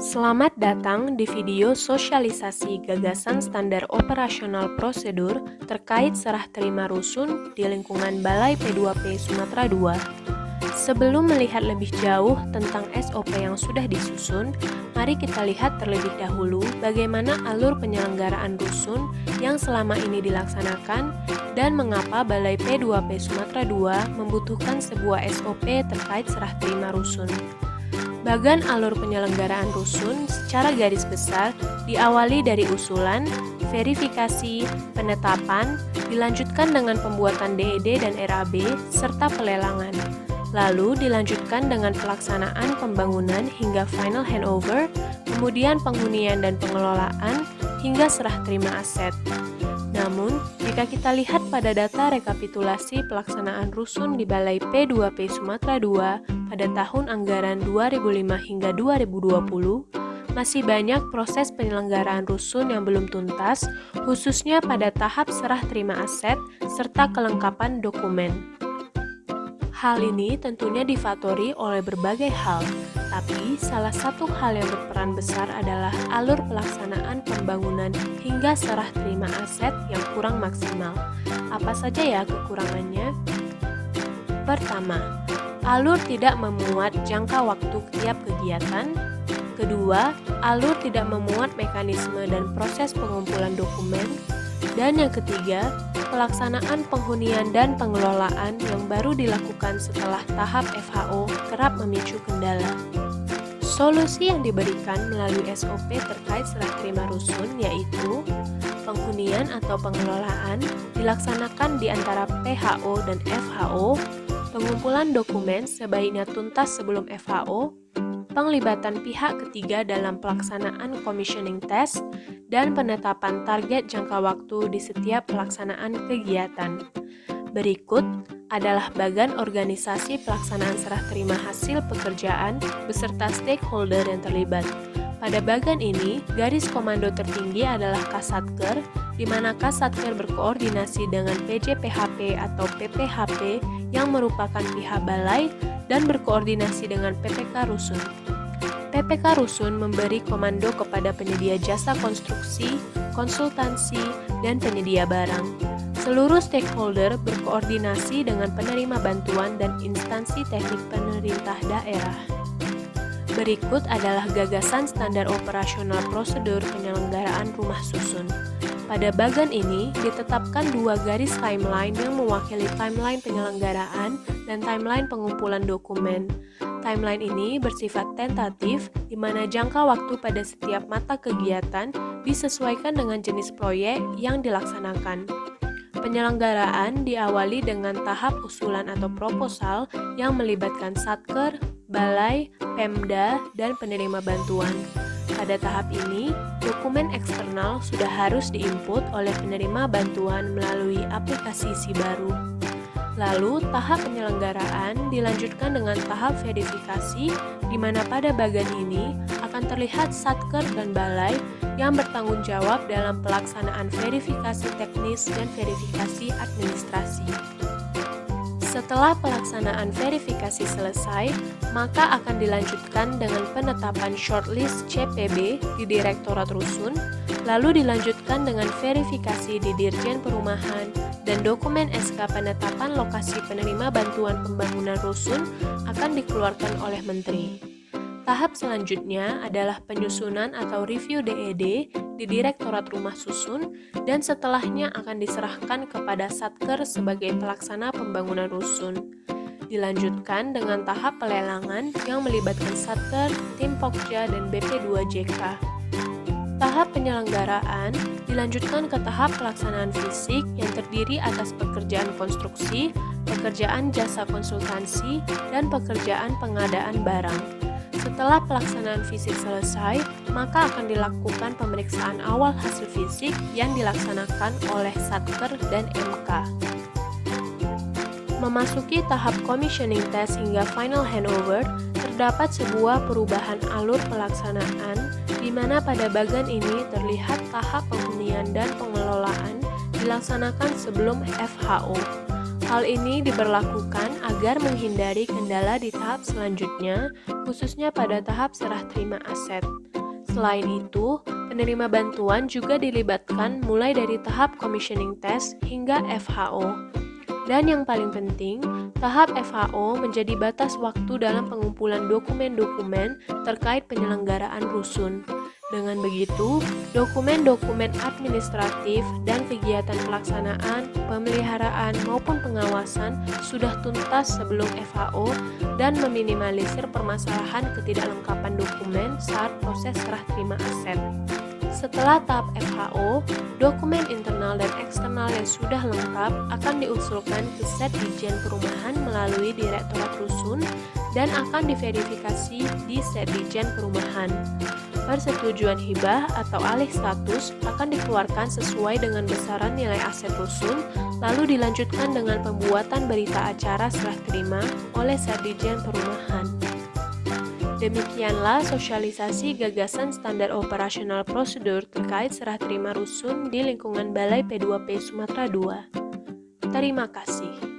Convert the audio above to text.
Selamat datang di video sosialisasi gagasan standar operasional prosedur terkait serah terima rusun di lingkungan Balai P2P Sumatera II. Sebelum melihat lebih jauh tentang SOP yang sudah disusun, mari kita lihat terlebih dahulu bagaimana alur penyelenggaraan rusun yang selama ini dilaksanakan dan mengapa Balai P2P Sumatera II membutuhkan sebuah SOP terkait serah terima rusun. Bagan alur penyelenggaraan rusun secara garis besar diawali dari usulan, verifikasi, penetapan, dilanjutkan dengan pembuatan DED dan RAB, serta pelelangan. Lalu dilanjutkan dengan pelaksanaan pembangunan hingga final handover, kemudian penghunian dan pengelolaan, hingga serah terima aset. Namun, jika kita lihat pada data rekapitulasi pelaksanaan rusun di Balai P2P Sumatera II pada tahun anggaran 2005 hingga 2020, masih banyak proses penyelenggaraan rusun yang belum tuntas, khususnya pada tahap serah terima aset serta kelengkapan dokumen. Hal ini tentunya difaktori oleh berbagai hal, tapi salah satu hal yang berperan besar adalah alur pelaksanaan pembangunan hingga serah terima aset yang kurang maksimal. Apa saja ya kekurangannya? Pertama, alur tidak memuat jangka waktu tiap kegiatan. Kedua, alur tidak memuat mekanisme dan proses pengumpulan dokumen. Dan yang ketiga, pelaksanaan penghunian dan pengelolaan yang baru dilakukan setelah tahap FHO kerap memicu kendala. Solusi yang diberikan melalui SOP terkait serah terima rusun yaitu penghunian atau pengelolaan dilaksanakan di antara PHO dan FHO, pengumpulan dokumen sebaiknya tuntas sebelum FHO, penglibatan pihak ketiga dalam pelaksanaan commissioning test, dan penetapan target jangka waktu di setiap pelaksanaan kegiatan. Berikut adalah bagan organisasi pelaksanaan serah terima hasil pekerjaan beserta stakeholder yang terlibat. Pada bagan ini, garis komando tertinggi adalah Kasatker, di mana Kasatker berkoordinasi dengan PJPHP atau PPHP yang merupakan pihak balai dan berkoordinasi dengan PPK Rusun. PPK Rusun memberi komando kepada penyedia jasa konstruksi, konsultansi, dan penyedia barang. Seluruh stakeholder berkoordinasi dengan penerima bantuan dan instansi teknik pemerintah daerah. Berikut adalah gagasan standar operasional prosedur penyelenggaraan rumah susun. Pada bagan ini ditetapkan dua garis timeline yang mewakili timeline penyelenggaraan dan timeline pengumpulan dokumen. Timeline ini bersifat tentatif, di mana jangka waktu pada setiap mata kegiatan disesuaikan dengan jenis proyek yang dilaksanakan. Penyelenggaraan diawali dengan tahap usulan atau proposal yang melibatkan Satker, Balai, Pemda, dan penerima bantuan. Pada tahap ini, dokumen eksternal sudah harus diinput oleh penerima bantuan melalui aplikasi SIBaru. Lalu, tahap penyelenggaraan dilanjutkan dengan tahap verifikasi, di mana pada bagian ini akan terlihat Satker dan Balai yang bertanggung jawab dalam pelaksanaan verifikasi teknis dan verifikasi administrasi. Setelah pelaksanaan verifikasi selesai, maka akan dilanjutkan dengan penetapan shortlist CPB di Direktorat Rusun, lalu dilanjutkan dengan verifikasi di Dirjen Perumahan, dan dokumen SK penetapan lokasi penerima bantuan pembangunan rusun akan dikeluarkan oleh Menteri. Tahap selanjutnya adalah penyusunan atau review DED di Direktorat Rumah Susun dan setelahnya akan diserahkan kepada Satker sebagai pelaksana pembangunan rusun. Dilanjutkan dengan tahap pelelangan yang melibatkan Satker, tim Pokja, dan BP2JK. Tahap penyelenggaraan dilanjutkan ke tahap pelaksanaan fisik yang terdiri atas pekerjaan konstruksi, pekerjaan jasa konsultansi, dan pekerjaan pengadaan barang. Setelah pelaksanaan fisik selesai, maka akan dilakukan pemeriksaan awal hasil fisik yang dilaksanakan oleh Satker dan MK. Memasuki tahap commissioning test hingga final handover, terdapat sebuah perubahan alur pelaksanaan di mana pada bagian ini terlihat tahap penghunian dan pengelolaan dilaksanakan sebelum FHO. Hal ini diberlakukan agar menghindari kendala di tahap selanjutnya, khususnya pada tahap serah terima aset. Selain itu, penerima bantuan juga dilibatkan mulai dari tahap commissioning test hingga FHO. Dan yang paling penting, tahap FHO menjadi batas waktu dalam pengumpulan dokumen-dokumen terkait penyelenggaraan rusun. Dengan begitu, dokumen-dokumen administratif dan kegiatan pelaksanaan, pemeliharaan maupun pengawasan sudah tuntas sebelum FHO dan meminimalisir permasalahan ketidaklengkapan dokumen saat proses serah terima aset. Setelah tahap FHO, dokumen internal dan eksternal yang sudah lengkap akan diusulkan ke Setdijen Perumahan melalui Direktorat Rusun dan akan diverifikasi di Setdijen Perumahan. Persetujuan hibah atau alih status akan dikeluarkan sesuai dengan besaran nilai aset rusun, lalu dilanjutkan dengan pembuatan berita acara serah terima oleh Setdijen Perumahan. Demikianlah sosialisasi gagasan standar operasional prosedur terkait serah terima rusun di lingkungan Balai P2P Sumatera II. Terima kasih.